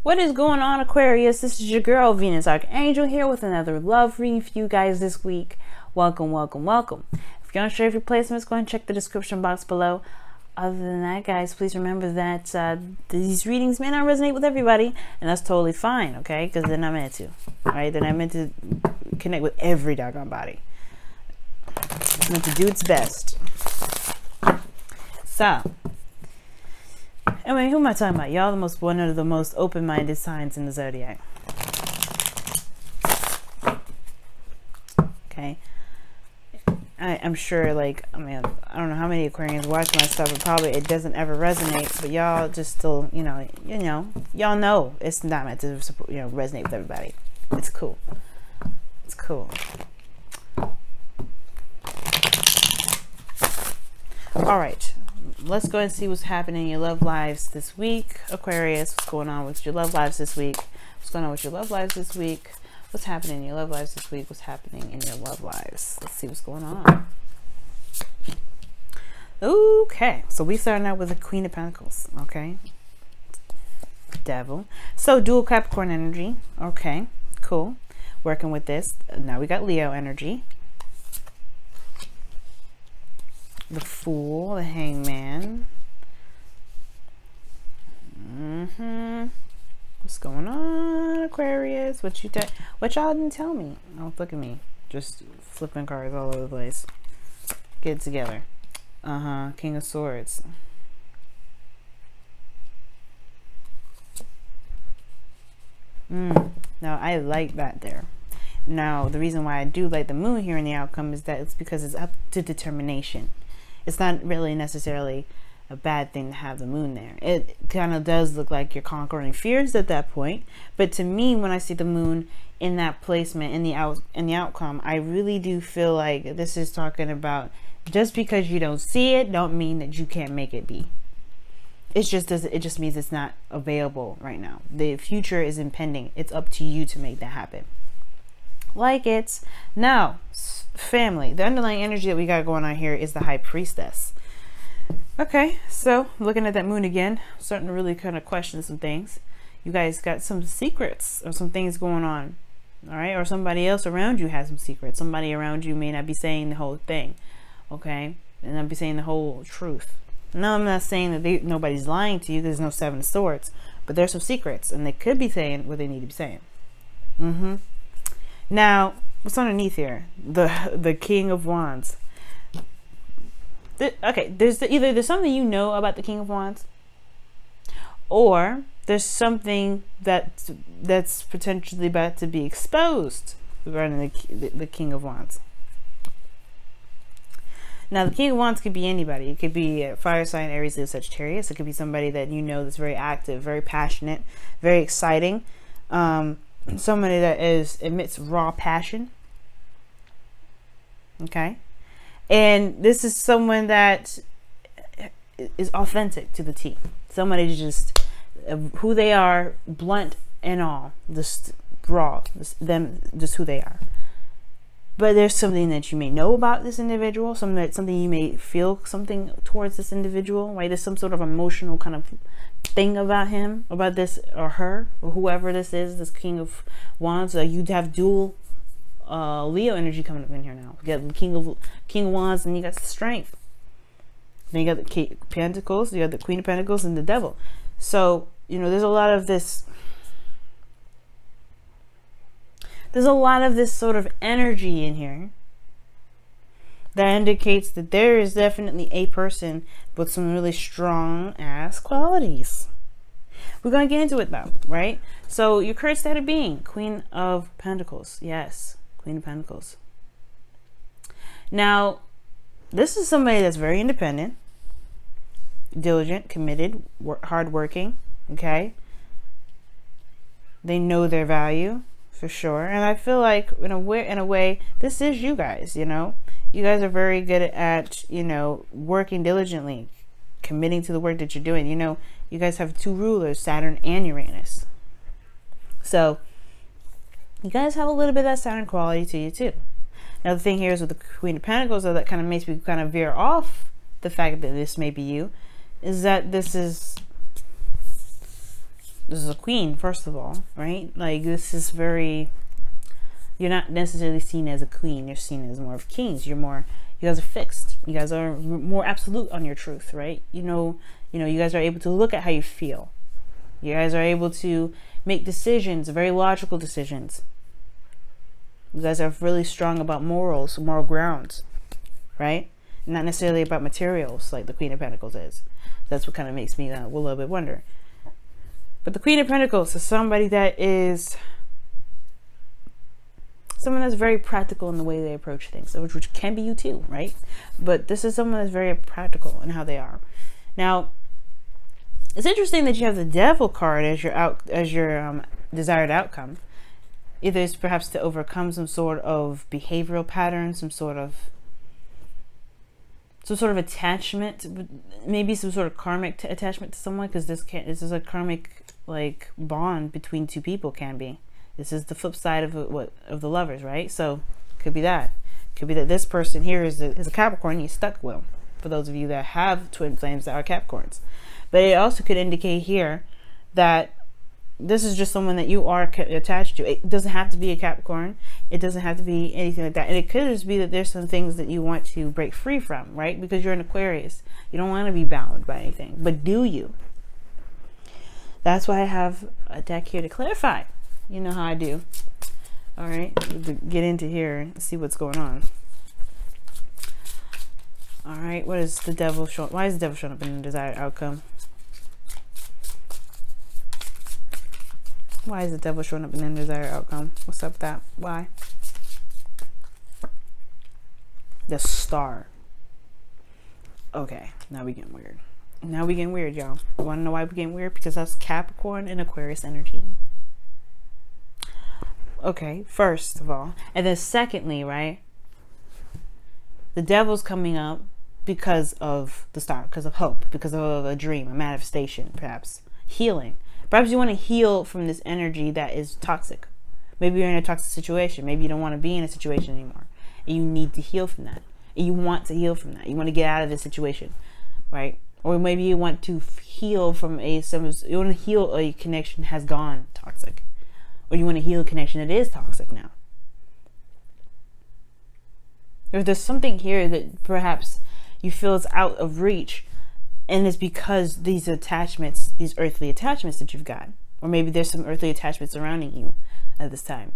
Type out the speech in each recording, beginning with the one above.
What is going on, Aquarius? This is your girl, Venus Archangel, here with another love reading for you guys this week. Welcome, welcome, welcome. If you're unsure of your placements, go ahead and check the description box below. Other than that, guys, please remember that these readings may not resonate with everybody, and that's totally fine, okay? Because they're not meant to, all right? They're not meant to connect with every doggone body. It's meant to do its best. So, anyway, who am I talking about? Y'all one of the most open-minded signs in the zodiac. Okay. I'm sure, like, I mean, I don't know how many Aquarians watch my stuff, but probably it doesn't ever resonate, but y'all just still, y'all know it's not meant to, resonate with everybody. It's cool. It's cool. All right. Let's go and see what's happening in your love lives this week, Aquarius. What's going on with your love lives this week? What's going on with your love lives this week? What's happening in your love lives this week? What's happening in your love lives? Let's see what's going on. Okay, so we starting out with the Queen of Pentacles. Okay, Devil. So dual Capricorn energy. Okay, cool. Working with this. Now we got Leo energy. The Fool, the Hangman. What's going on, Aquarius? What y'all didn't tell me? Oh, look at me, just flipping cards all over the place. Get it together. King of Swords. Now I like that there. Now the reason why I do like the Moon here in the outcome is that it's because it's up to determination. It's not really necessarily a bad thing to have the Moon there. It kind of does look like you're conquering fears at that point. But to me, when I see the Moon in that placement, in the outcome, I really do feel like this is talking about just because you don't see it, don't mean that you can't make it be. It just means it's not available right now. The future is impending. It's up to you to make that happen. Like it. Now, family, the underlying energy that we got going on here is the High Priestess. Okay, so looking at that Moon again, starting to really kind of question some things. You guys got some secrets or some things going on, all right? Or somebody else around you has some secrets. Somebody around you may not be saying the whole thing, okay? And not be saying the whole truth. No, I'm not saying that nobody's lying to you. There's no Seven of Swords, but there's some secrets, and they could be saying what they need to be saying. Now, what's underneath here? The King of Wands. Okay, either there's something you know about the King of Wands, or there's something that's potentially about to be exposed regarding the King of Wands. Now, the King of Wands could be anybody. It could be a fire sign, Aries, Leo, Sagittarius. It could be somebody that you know that's very active, very passionate, very exciting. Somebody that emits raw passion. Okay. And this is someone that is authentic to the T. Somebody just who they are, blunt and all, just raw, just who they are. But there's something that you may know about this individual, something you may feel something towards this individual, right? There's some sort of emotional kind of thing about him, about this or her, or whoever this is, this King of Wands. You'd have dual Leo energy coming up in here now. You got the King of Wands, and you got the Strength. Then you got the King of Pentacles, you got the Queen of Pentacles, and the Devil. So, there's a lot of this. There's a lot of this sort of energy in here that indicates that there is definitely a person with some really strong ass qualities. We're going to get into it though, right? So your current state of being, Queen of Pentacles. Yes, Queen of Pentacles. Now, this is somebody that's very independent, diligent, committed, hardworking, okay? They know their value. For sure. And I feel like in a way, this is you guys, you guys are very good at, working diligently, committing to the work that you're doing. You guys have two rulers, Saturn and Uranus. So you guys have a little bit of that Saturn quality to you too. Now the thing here is with the Queen of Pentacles, though, that kind of makes me kind of veer off the fact that this may be you, is that this is This is a queen, first of all, right? Like, this is very, you're not necessarily seen as a queen. You're seen as more of kings. You guys are fixed. You guys are more absolute on your truth, right? You know, you guys are able to look at how you feel. You guys are able to make decisions, very logical decisions. You guys are really strong about morals, moral grounds, right? Not necessarily about materials like the Queen of Pentacles is. That's what kind of makes me a little bit wonder. But the Queen of Pentacles is somebody that is someone that's very practical in the way they approach things, which can be you too, right? But this is someone that's very practical in how they are. Now, it's interesting that you have the Devil card as your desired outcome. Either it's perhaps to overcome some sort of behavioral pattern, some sort of attachment, maybe some sort of karmic attachment to someone, because this is a karmic like bond between two people. Can be. This is the flip side of the lovers, right? So could be that. Could be that this person here is a Capricorn. You're stuck with them. For those of you that have twin flames that are Capricorns, but it also could indicate here that this is just someone that you are attached to. It doesn't have to be a Capricorn. It doesn't have to be anything like that. And it could just be that there's some things that you want to break free from, right? Because you're an Aquarius. You don't want to be bound by anything. But do you? That's why I have a deck here to clarify. You know how I do. All right. Get into here and see what's going on. All right. What is the Devil showing? Why is the Devil showing up in the desired outcome? Why is the Devil showing up in the desired outcome? What's up with that? Why? The Star. Okay, now we getting weird. Now we getting weird, y'all. You want to know why we getting weird? Because that's Capricorn and Aquarius energy. Okay, first of all. And then secondly, right? The Devil's coming up because of the Star, because of hope, because of a dream, a manifestation, perhaps. Healing. Perhaps you want to heal from this energy that is toxic. Maybe you're in a toxic situation. Maybe you don't want to be in a situation anymore. And you need to heal from that. And you want to heal from that. You want to get out of this situation, right? Or maybe you want to heal from you want to heal a connection has gone toxic. Or you want to heal a connection that is toxic now. If there's something here that perhaps you feel is out of reach, and it's because these attachments, these earthly attachments that you've got, or maybe there's some earthly attachments surrounding you at this time.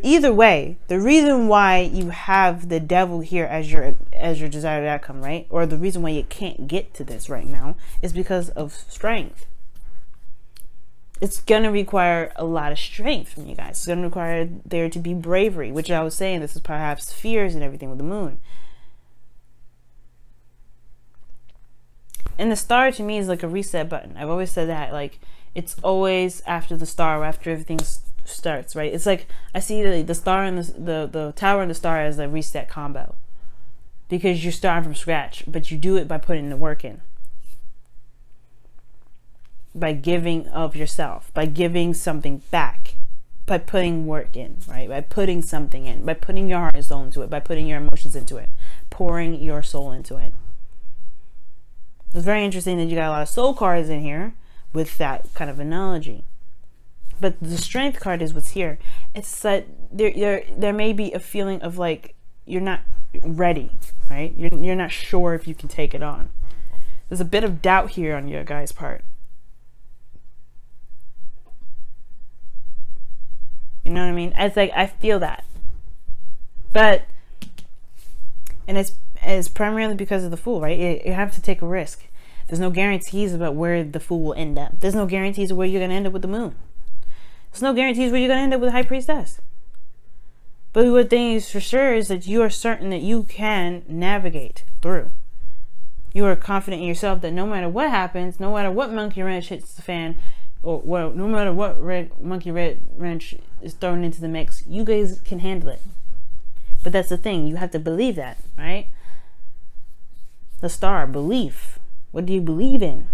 Either way, the reason why you have the Devil here as your desired outcome, right? Or the reason why you can't get to this right now is because of strength. It's going to require a lot of strength from you guys. It's going to require there to be bravery, which I was saying, this is perhaps fears and everything with the moon. And the Star to me is like a reset button. I've always said that, like, it's always after the Star, after everything starts, right? It's like I see the Star and the Tower and the Star as a reset combo, because you're starting from scratch, but you do it by putting the work in, by giving of yourself, by giving something back, by putting work in, right? By putting something in, by putting your heart and soul into it, by putting your emotions into it, pouring your soul into it. It's very interesting that you got a lot of soul cards in here with that kind of analogy. But the Strength card is what's here. It's that there may be a feeling of like you're not ready, right? You're not sure if you can take it on. There's a bit of doubt here on your guys' part. You know what I mean? It's like I feel that. But and it's primarily because of the Fool, right? You have to take a risk. There's no guarantees about where the Fool will end up. There's no guarantees of where you're going to end up with the Moon. There's no guarantees where you're going to end up with the High Priestess. But what thing is for sure is that you are certain that you can navigate through. You are confident in yourself that no matter what happens, no matter what monkey wrench hits the fan, or well, no matter what monkey wrench is thrown into the mix, you guys can handle it. But that's the thing. You have to believe that, right? The Star, belief. What do you believe in?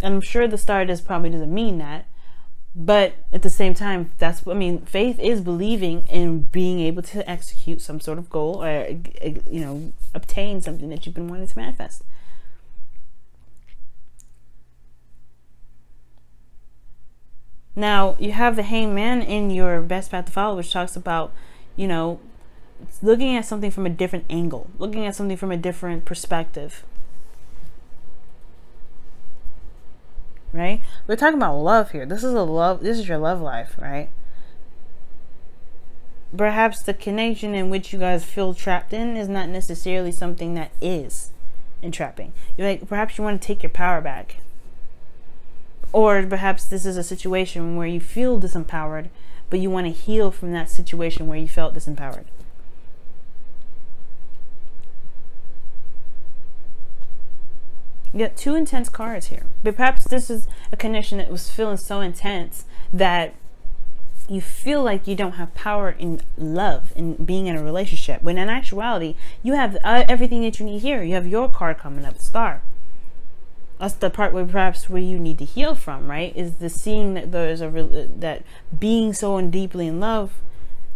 And I'm sure the Star probably doesn't mean that. But at the same time, faith is believing in being able to execute some sort of goal, or, obtain something that you've been wanting to manifest. Now, you have the Hangman in your best path to follow, which talks about, you know, looking at something from a different angle, looking at something from a different perspective. Right? We're talking about love here. This is your love life, right? Perhaps the connection in which you guys feel trapped in is not necessarily something that is entrapping. You're like, perhaps you want to take your power back. Or perhaps this is a situation where you feel disempowered, but you want to heal from that situation where you felt disempowered. You got two intense cards here. But perhaps this is a connection that was feeling so intense that you feel like you don't have power in love, in being in a relationship. When in actuality, you have everything that you need here. You have your card coming up, the Star. That's the part where perhaps where you need to heal from, right? Is the seeing that there's that being so deeply in love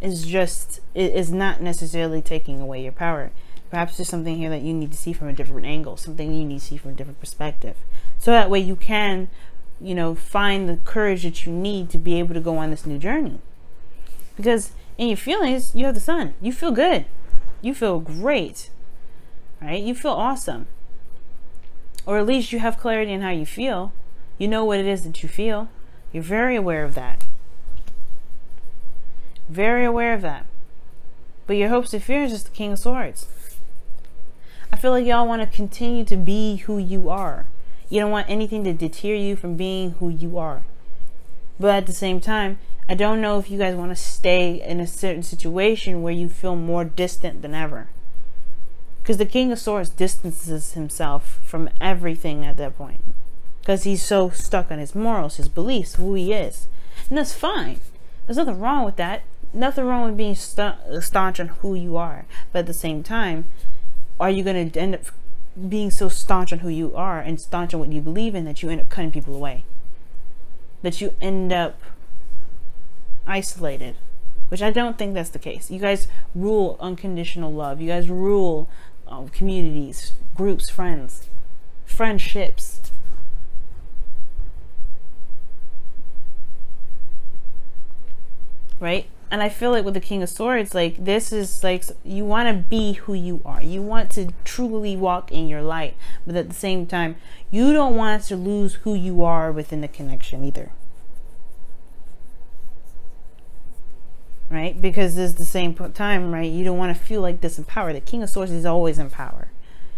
is just, it is not necessarily taking away your power. Perhaps there's something here that you need to see from a different angle, something you need to see from a different perspective. So that way you can, you know, find the courage that you need to be able to go on this new journey. Because in your feelings, you have the Sun. You feel good. You feel great, right? You feel awesome. Or at least you have clarity in how you feel. You know what it is that you feel. You're very aware of that. Very aware of that. But your hopes and fears is the King of Swords. I feel like y'all want to continue to be who you are. You don't want anything to deter you from being who you are. But at the same time, I don't know if you guys want to stay in a certain situation where you feel more distant than ever. Because the King of Swords distances himself from everything at that point. Because he's so stuck on his morals, his beliefs, who he is. And that's fine. There's nothing wrong with that. Nothing wrong with being staunch on who you are. But at the same time, are you going to end up being so staunch on who you are and staunch on what you believe in that you end up cutting people away? That you end up isolated? Which I don't think that's the case. You guys rule unconditional love. You guys rule communities, groups, friends, friendships. Right? And I feel like with the King of Swords, like this is like you want to be who you are. You want to truly walk in your light. But at the same time, you don't want to lose who you are within the connection either. Right? Because there's the same time, right? You don't want to feel like disempowered. The King of Swords is always in power.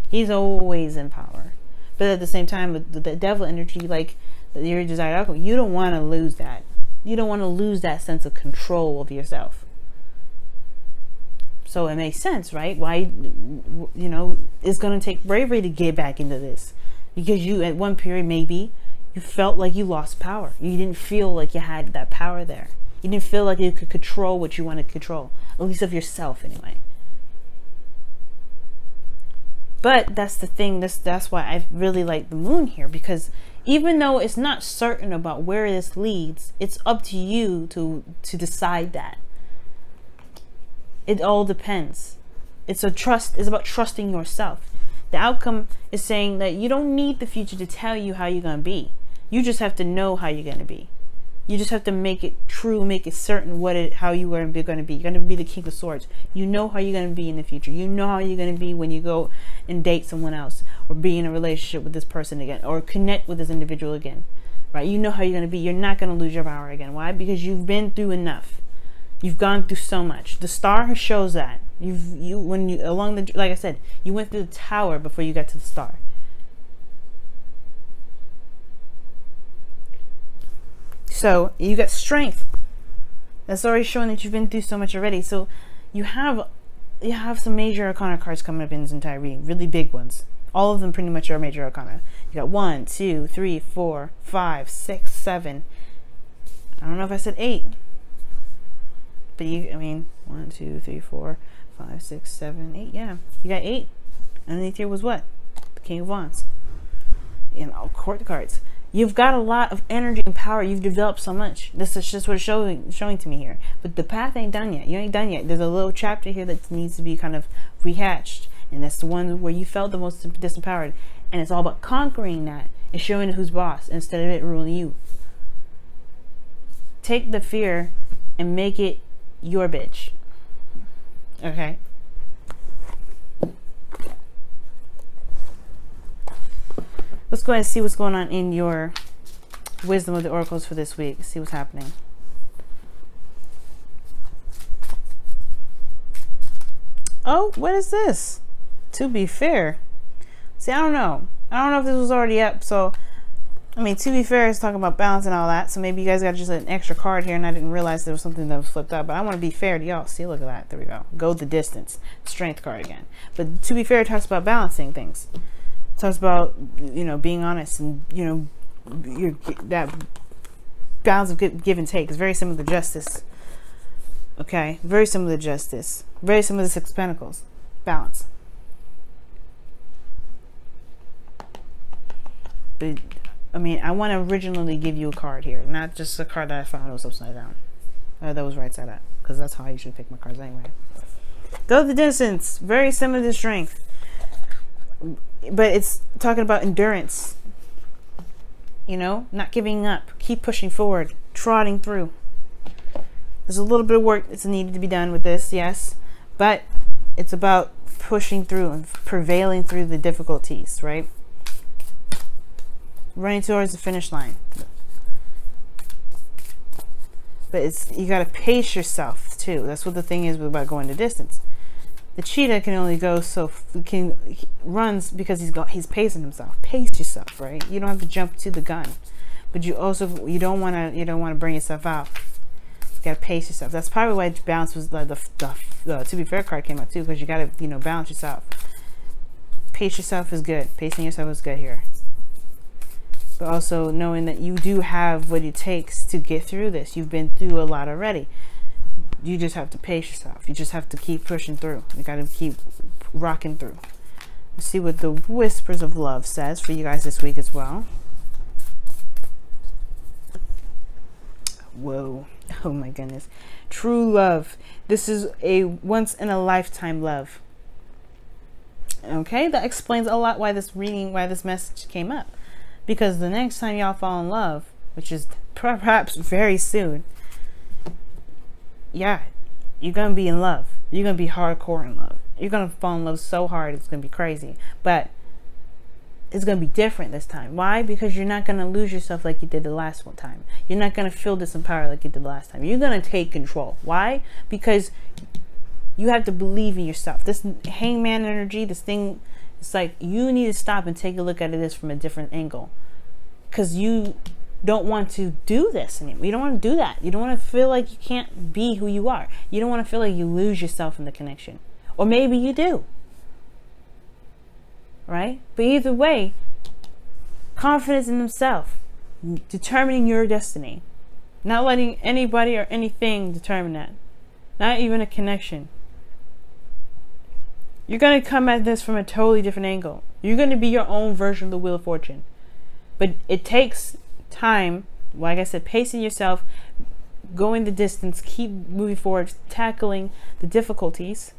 He's always in power. But at the same time, with the devil energy, like your desired outcome, you don't want to lose that. You don't want to lose that sense of control of yourself. So it makes sense, right? Why, you know, it's going to take bravery to get back into this. Because you, at one period, maybe, you felt like you lost power. You didn't feel like you had that power there. You didn't feel like you could control what you want to control. At least of yourself, anyway. But that's the thing. That's why I really like the moon here. Because even though it's not certain about where this leads, it's up to you to decide that. It all depends. It's about trusting yourself. The outcome is saying that you don't need the future to tell you how you're going to be. You just have to know how you're going to be. You just have to make it true, make it certain how you are going to be. You're going to be the King of Swords. You know how you're going to be in the future. You know how you're going to be when you go and date someone else, or be in a relationship with this person again, or connect with this individual again, right? You know how you're going to be. You're not going to lose your power again. Why? Because you've been through enough. You've gone through so much. The Star shows that. Like I said, you went through the tower before you got to the Star. So you got strength. That's already showing that you've been through so much already. So you have some major arcana cards coming up in this entire reading, really big ones. All of them pretty much are major arcana. You got 1, 2, 3, 4, 5, 6, 7. I don't know if I said 8. But 1, 2, 3, 4, 5, 6, 7, 8. Yeah, you got 8. Underneath here was what? The King of Wands. And all court cards. You've got a lot of energy and power. You've developed so much. This is just what it's showing to me here. But the path ain't done yet. You ain't done yet. There's a little chapter here that needs to be kind of rehatched. And that's the one where you felt the most disempowered. And it's all about conquering that and showing who's boss instead of it ruling you. take the fear and make it your bitch. Okay. Let's go ahead and see what's going on in your wisdom of the oracles for this week. See what's happening. Oh, what is this? To be fair. See, I don't know. I don't know if this was already up. So, I mean, to be fair, it's talking about balance and all that. So maybe you guys got just an extra card here and I didn't realize there was something that was flipped up. But I want to be fair to y'all. See, look at that. There we go. Go the distance. Strength card again. But to be fair, it talks about balancing things. It talks about, you know, being honest and, you know, that balance of give and take is very similar to justice. Okay, very similar to justice. Very similar to Six of Pentacles. Balance. But I mean, I want to originally give you a card here, not just a card that I found was upside down. That was right side up, because that's how I usually pick my cards anyway. Go the distance. Very similar to strength, but it's talking about endurance. You know, not giving up. Keep pushing forward. Trotting through. There's a little bit of work that's needed to be done with this, yes. But it's about pushing through and prevailing through the difficulties, right? Running towards the finish line. But it's, you got to pace yourself too. That's what the thing is about going the distance. The cheetah can only go so he runs because he's pacing himself. Pace yourself, right? You don't have to jump to the gun, but you don't want to bring yourself out. You got to pace yourself. That's probably why balance was like the to be fair card came out too, because you got to, you know, balance yourself. Pace yourself is good. Pacing yourself is good here. But also knowing that you do have what it takes to get through this. You've been through a lot already. You just have to pace yourself. You just have to keep pushing through. You got to keep rocking through. Let's see what the Whispers of Love says for you guys this week as well. Whoa. Oh my goodness. True love. This is a once in a lifetime love. Okay, that explains a lot why this reading, why this message came up. Because the next time y'all fall in love, which is perhaps very soon, yeah, you're going to be in love. You're going to be hardcore in love. You're going to fall in love so hard, it's going to be crazy. But it's going to be different this time. Why? Because you're not going to lose yourself like you did the last one time. You're not going to feel disempowered like you did the last time. You're going to take control. Why? Because you have to believe in yourself. This hangman energy, this thing, it's like you need to stop and take a look at this from a different angle. Because you don't want to do this anymore. You don't want to do that. You don't want to feel like you can't be who you are. You don't want to feel like you lose yourself in the connection. Or maybe you do. Right? But either way, confidence in himself, determining your destiny, not letting anybody or anything determine that, not even a connection. You're going to come at this from a totally different angle. You're going to be your own version of the Wheel of Fortune. But it takes time, like I said, pacing yourself, going the distance, keep moving forward, tackling the difficulties,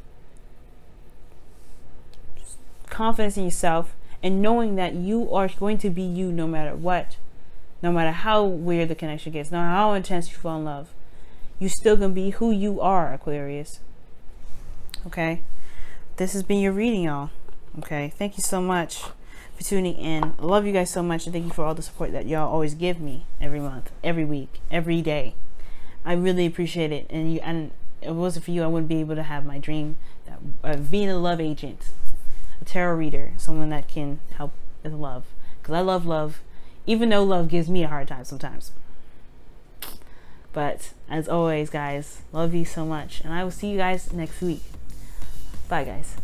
confidence in yourself, and knowing that you are going to be you no matter what. No matter how weird the connection gets, no matter how intense you fall in love, you're still going to be who you are, Aquarius. Okay? This has been your reading, y'all. Okay? Thank you so much for tuning in. I love you guys so much, and thank you for all the support that y'all always give me every month, every week, every day. I really appreciate it. And if it wasn't for you, I wouldn't be able to have my dream, being a love agent, a tarot reader, someone that can help with love. Because I love love, even though love gives me a hard time sometimes. But as always, guys, love you so much, and I will see you guys next week. Bye, guys.